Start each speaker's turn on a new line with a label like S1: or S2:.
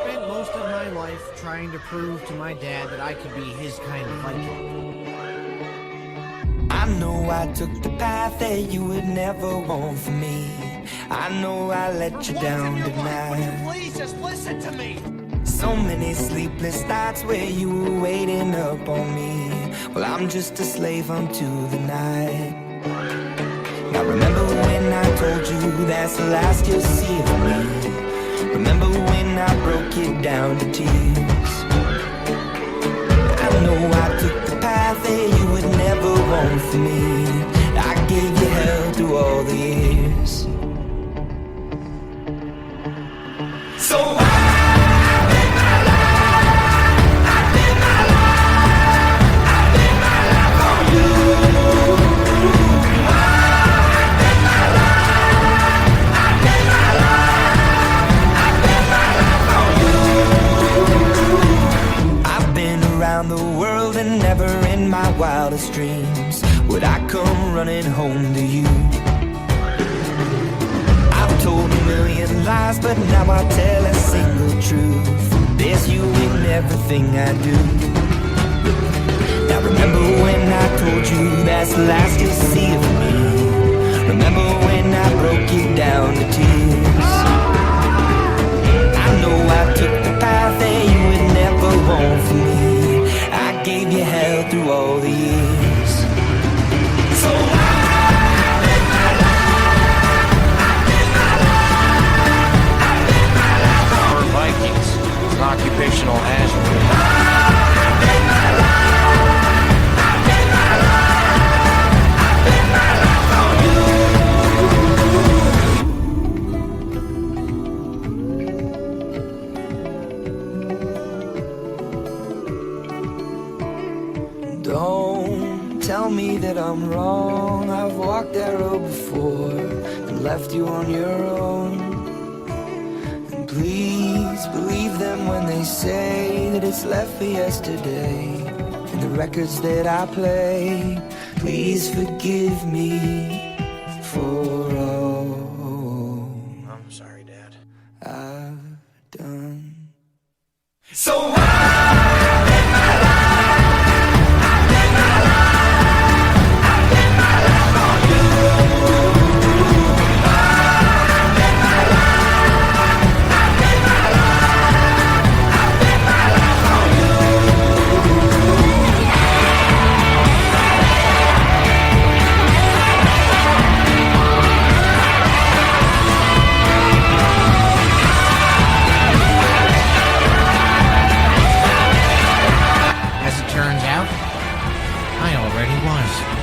S1: spent most of my life trying to prove to my dad that I could be his kind of Viking.
S2: I know I took the path that you would never want for me. I know I let you down tonight.
S3: Will you please just listen to me?
S2: So many sleepless nights where you were waiting up on me. Well, I'm just a slave unto the night. Now remember when I told you that's the last you'll see of me. Remember when I broke it down to tears. I know I took the path that you would never want for me. I gave you hell through all the years. So the world, and never in my wildest dreams would I come running home to you. I've told a million lies, but now I tell a single truth. There's you in everything I do. Now remember when I told you that's the last you'll see of me. Remember when I broke you down to tears. I know I took the path that you would never want for me. I gave you hell through all the years. So I live my life. I live my life. I live my life.
S4: We're Vikings. It's an occupational hazard.
S2: I live my life. I live my life. I live my life on you. Don't tell me that I'm wrong. I've walked that road before and left you on your own. And please believe them when they say that it's left for yesterday. And the records that I play, please forgive me for all
S4: I'm sorry, Dad.
S2: I've done.
S3: So I live my life. I live my life. I live my life on you. I live my life. I live my life. I live my life on you.
S1: As it turns out, I already was.